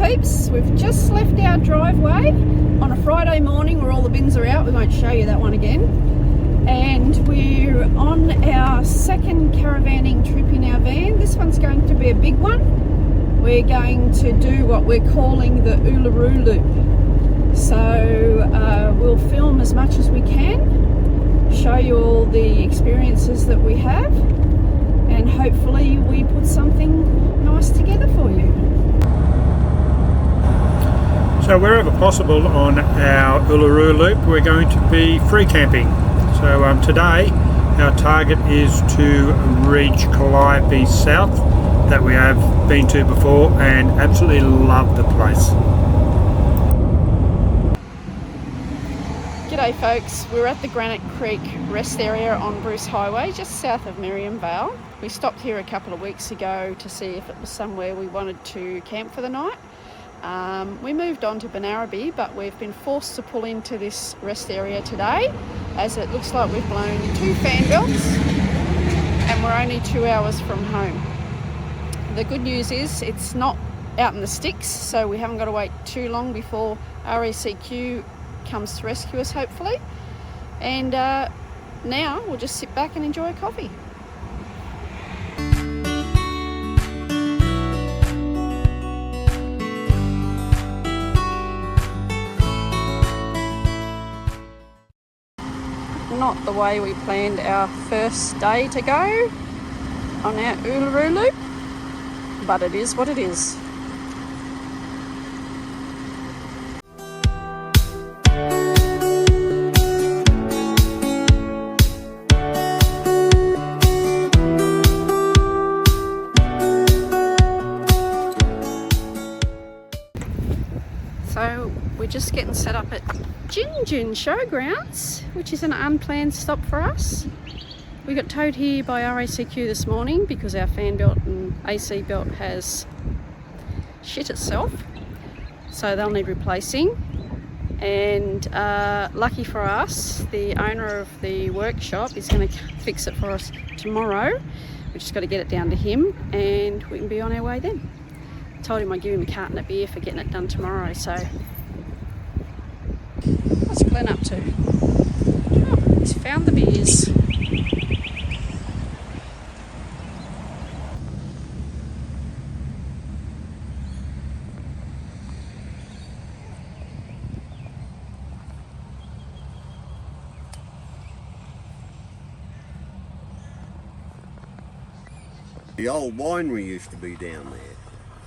peeps, we've just left our driveway on a Friday morning where all the bins are out. We won't show you that one again. And we're on our second caravanning trip in our van. This one's going to be a big one. We're going to do what we're calling the Uluru loop. So we'll film as much as we can, show you all the experiences that we have, and hopefully we put something nice together for you. So wherever possible on our Uluru loop, we're going to be free camping. So today our target is to reach Calliope South, that we have been to before and absolutely love the place. G'day folks, we're at the Granite Creek rest area on Bruce Highway, just south of Miriam Vale. We stopped here a couple of weeks ago to see if it was somewhere we wanted to camp for the night. We moved on to Banarabi, but we've been forced to pull into this rest area today, as it looks like we've blown 2 fan belts and we're only 2 hours from home. The good news is it's not out in the sticks, so we haven't got to wait too long before RACQ comes to rescue us, hopefully. And now we'll just sit back and enjoy a coffee. Not the way we planned our first day to go on our Uluru loop, but it is what it is. So we're just getting set up at Winton Showgrounds, which is an unplanned stop for us. We got towed here by RACQ this morning because our fan belt and AC belt has shit itself, so they'll need replacing. And lucky for us, the owner of the workshop is going to fix it for us tomorrow. We just got to get it down to him and we can be on our way then. Told him I'd give him a carton of beer for getting it done tomorrow, so what's Glenn up to? Oh, he's found the beers. The old winery used to be down there.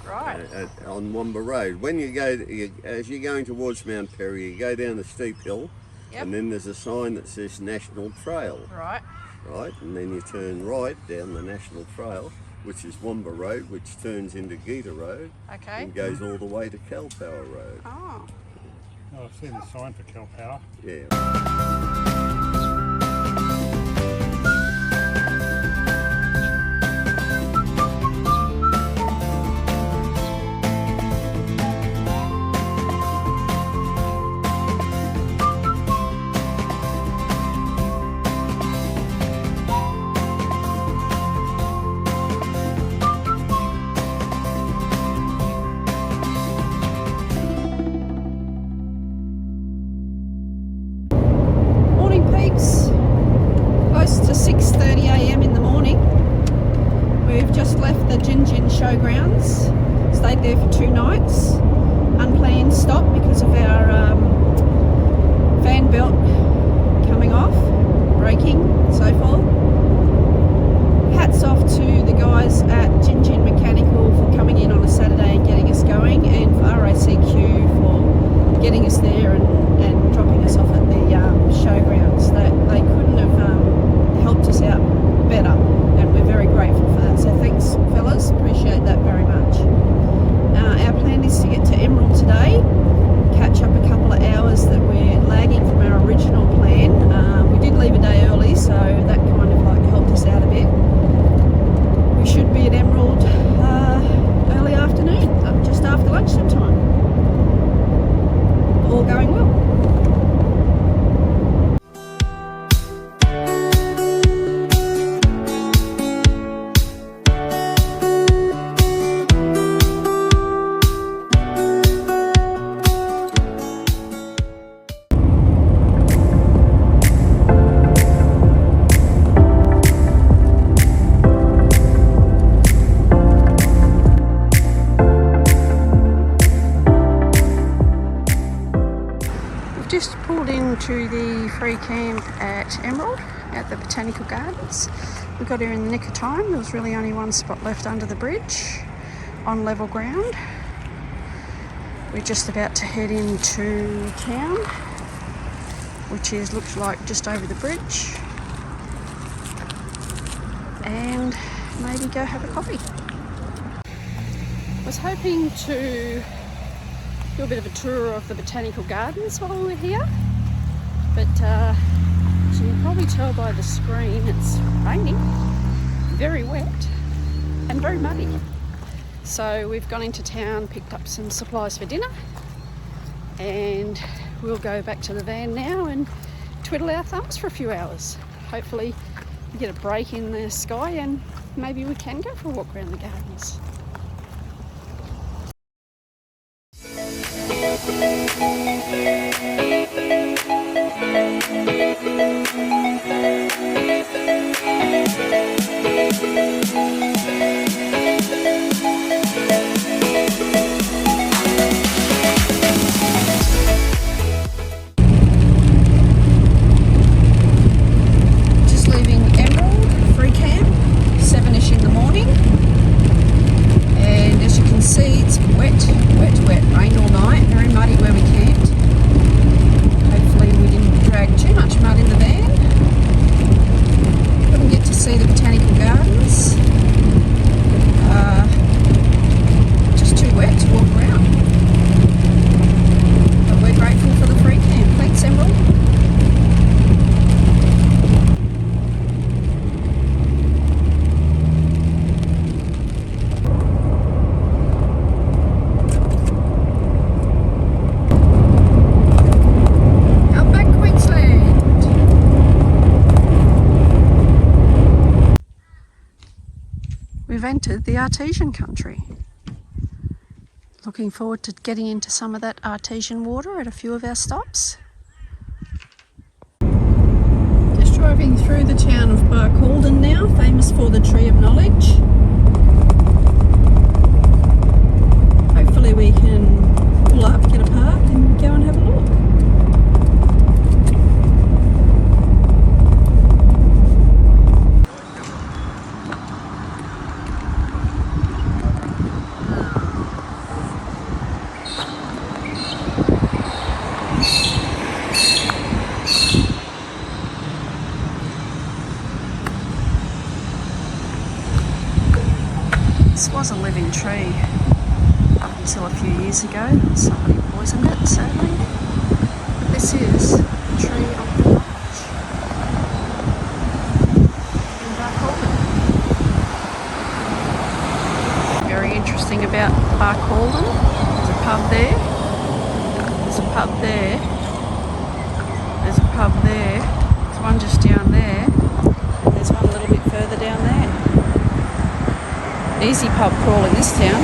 Right. On Womba Road. When you go, as you're going towards Mount Perry, you go down the steep hill, Yep. and then there's a sign that says National Trail. Right. Right, and then you turn right down the National Trail, which is Womba Road, which turns into Gita Road, Okay. and goes all the way to Calpower Road. Oh. Oh, I've seen the sign for Calpower. Yeah. Close to 6:30 a.m. in the morning. We've just left the Winton Showgrounds, stayed there for 2 nights. Unplanned stop because of our fan belt coming off, braking, so forth. Hats off to the guys at Winton Mechanical for coming in on a Saturday and getting us going, and for RACQ for getting us there and dropping us off at the showgrounds. They couldn't have helped us out better, and we're very grateful for that. So thanks, fellas, appreciate that very much. Our plan is to get to Emerald today, catch up a couple of hours that we're lagging from our original plan. We did leave a day early, so that kind of like helped us out a bit. We should be at Emerald early pulled into the free camp at Emerald at the Botanical Gardens. We got here in the nick of time. There was really only one spot left under the bridge on level ground. We're just about to head into town, which looks like just over the bridge, and maybe go have a coffee. I was hoping to do a bit of a tour of the Botanical Gardens while we're here, but as you can probably tell by the screen, it's raining, very wet and very muddy. So we've gone into town, picked up some supplies for dinner, and we'll go back to the van now and twiddle our thumbs for a few hours. Hopefully we get a break in the sky and maybe we can go for a walk around the gardens. We've entered the artesian country. Looking forward to getting into some of that artesian water at a few of our stops. Just driving through the town of Barcaldine now, famous for the Tree of Knowledge. Hopefully we can pull up, get a park and go and have a look. This was a living tree up until a few years ago. Somebody poisoned it, sadly. But this is the tree of knowledge in Barcaldine. Very interesting about Barcaldine. There's a pub there. There's a pub there. There's a pub there. There's one just down there. And there's one a little bit further down there. Easy pub crawl in this town.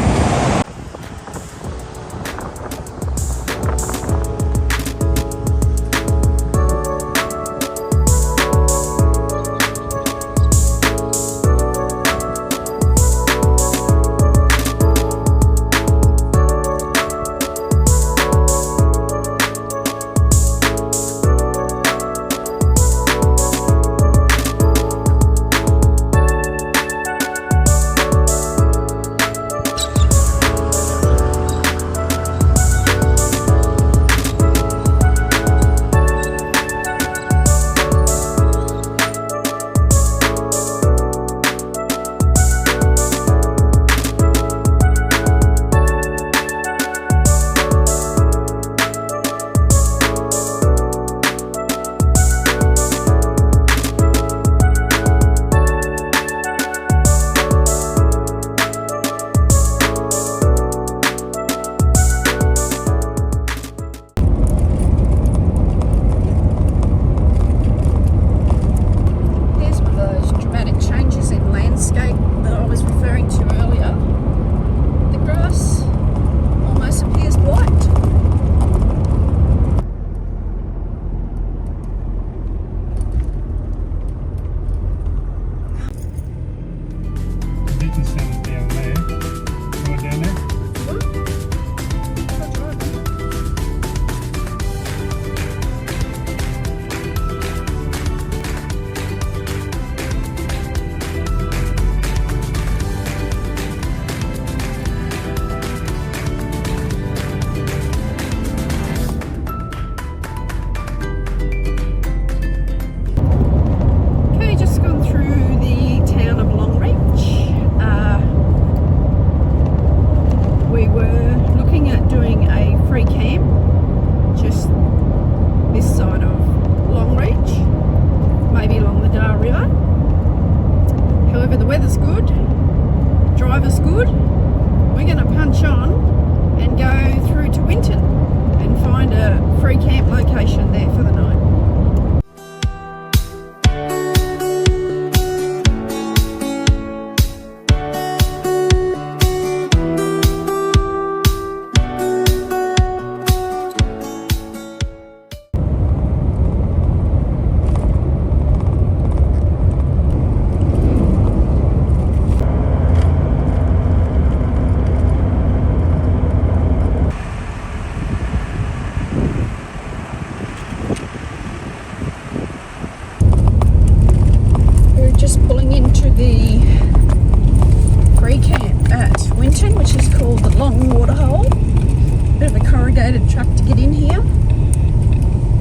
complicated truck to get in here.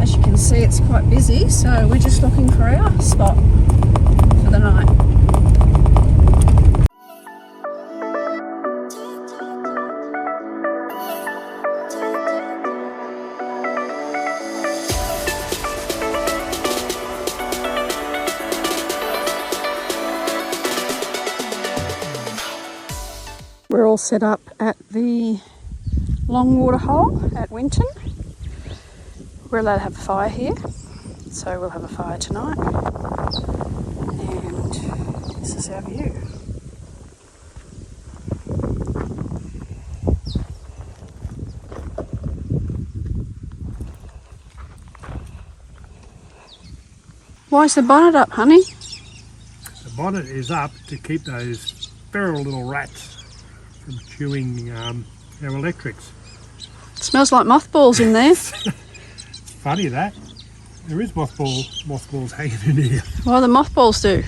As you can see, it's quite busy, so we're just looking for our spot for the night. We're all set up at the long water hole at Winton. We're allowed to have a fire here, so we'll have a fire tonight. And this is our view. Why is the bonnet up, honey? The bonnet is up to keep those feral little rats from chewing our electrics. It smells like mothballs in there. Funny that. There is mothballs hanging in here. What do the mothballs do?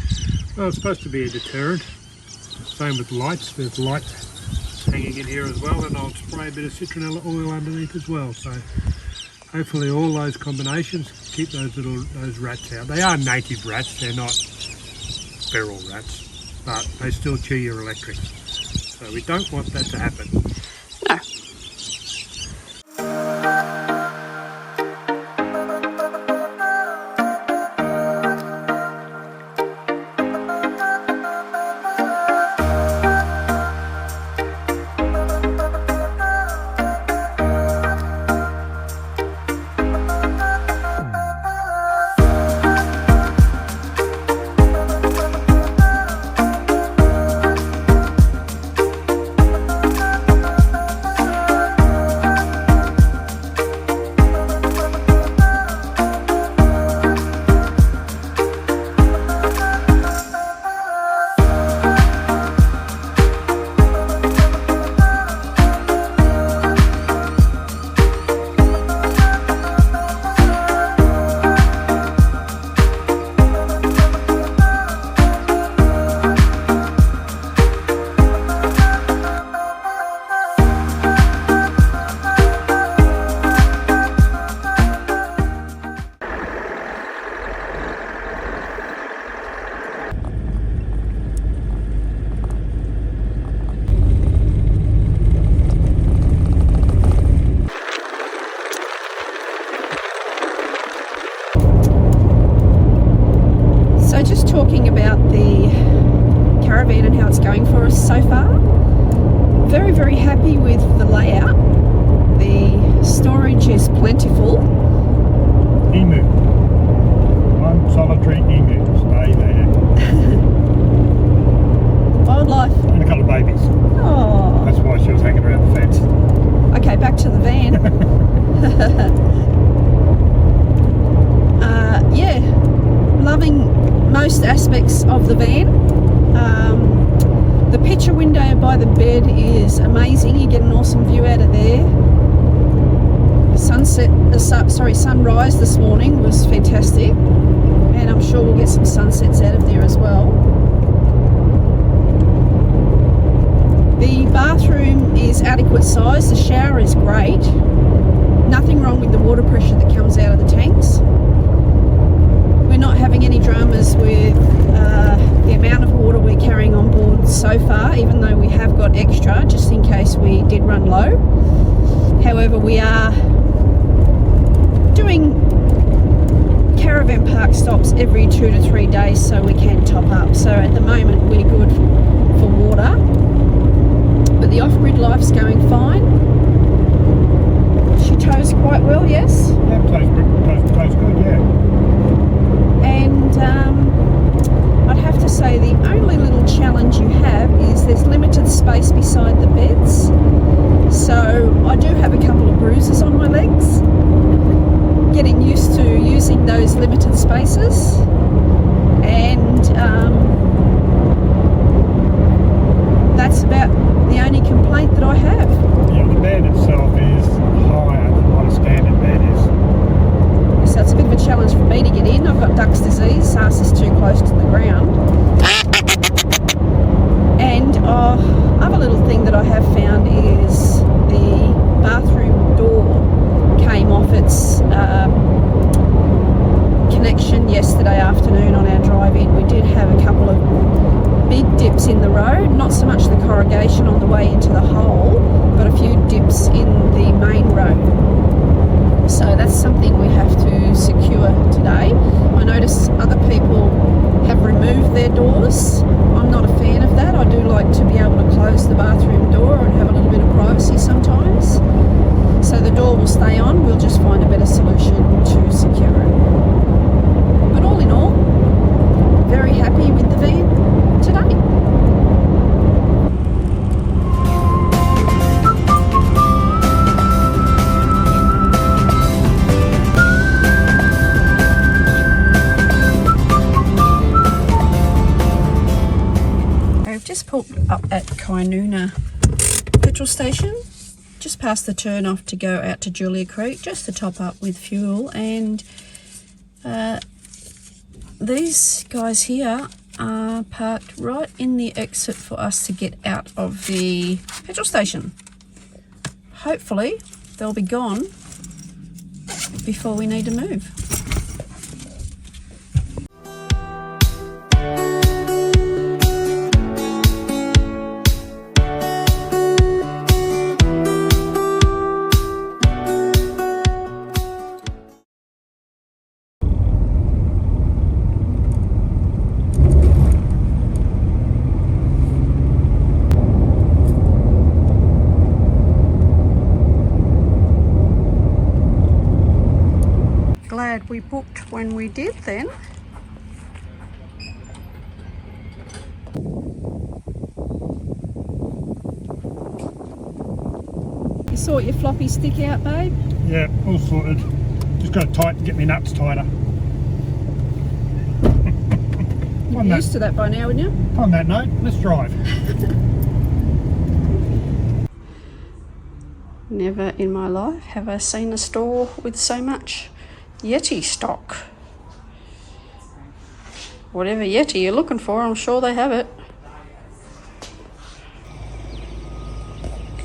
Well, it's supposed to be a deterrent. Same with lights. There's light hanging in here as well, and I'll spray a bit of citronella oil underneath as well. So hopefully all those combinations keep those rats out. They are native rats. They're not feral rats, but they still chew your electrics. So we don't want that to happen. No. So just talking about the Caravan and how it's going for us so far. Very, very happy with the layout. The storage is plentiful. Emu. One solitary emu. Stay there. Wildlife. And a couple of babies. Oh. That's why she was hanging around the fence. Okay, back to the van. Yeah, loving most aspects of the van. The picture window by the bed is amazing. You get an awesome view out of there. Sunrise this morning was fantastic, and I'm sure we'll get some sunsets out of there as well. The bathroom is adequate size. The shower is great. Nothing wrong with the water pressure that comes out of the tanks. We're not having any dramas with the amount of water we're carrying on board so far, even though we have got extra just in case we did run low. However, we are doing caravan park stops every 2 to 3 days so we can top up. So at the moment we're good for water, but the off-grid life's going fine. She tows quite well, yes? Yeah, tows good, yeah. And I'd have to say the only little challenge you have is there's limited space beside the beds. So I do have a couple of bruises on my legs. Getting used to using those limited spaces. And that's about the only complaint that I have. Yeah, the row. So that's something we have to secure today. I notice other people have removed their doors. I'm not a fan of that. I do like to be able to close the bathroom door and have a little bit of privacy sometimes. So the door will stay on. We'll just find a better solution to secure it. But all in all, very happy with the van today. I've just pulled up at Kainuna petrol station, just past the turn off to go out to Julia Creek, just to top up with fuel. And these guys here are parked right in the exit for us to get out of the petrol station. Hopefully they'll be gone before we need to move. Glad we booked when we did then. You sort your floppy stick out, babe? Yeah, all sorted. Just got to get my nuts tighter. You'd be used to that by now, wouldn't you? On that note, let's drive. Never in my life have I seen a store with so much Yeti stock. Whatever Yeti you're looking for, I'm sure they have it.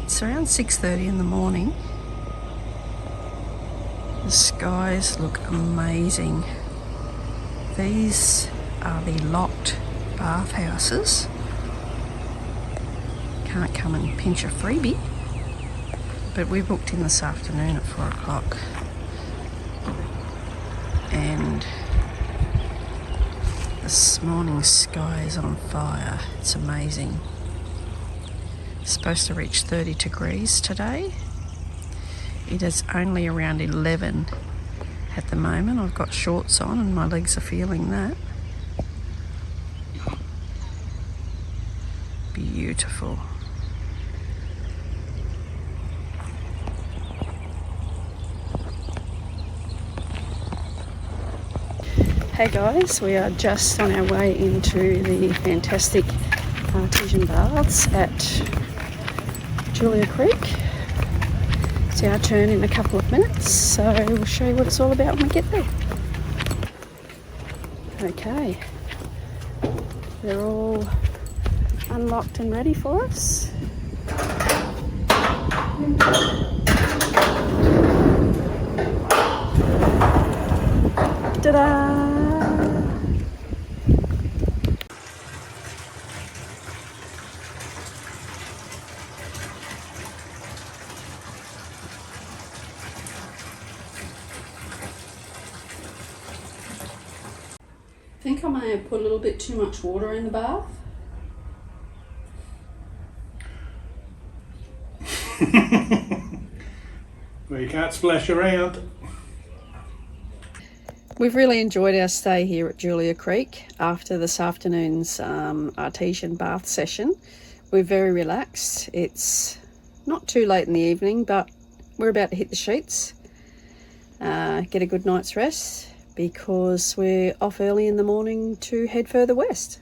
It's around 6:30 in the morning. The skies look amazing. These are the locked bathhouses. Can't come and pinch a freebie. But we booked in this afternoon at 4 o'clock. And this morning's sky is on fire. It's amazing. It's supposed to reach 30 degrees today. It is only around 11 at the moment. I've got shorts on and my legs are feeling that. Beautiful. Hey guys, we are just on our way into the fantastic artesian baths at Julia Creek. It's our turn in a couple of minutes, so we'll show you what it's all about when we get there. Okay, they're all unlocked and ready for us. Ta-da! I think I may have put a little bit too much water in the bath. Well, you can't splash around. We've really enjoyed our stay here at Julia Creek after this afternoon's artesian bath session. We're very relaxed. It's not too late in the evening, but we're about to hit the sheets, get a good night's rest, because we're off early in the morning to head further west.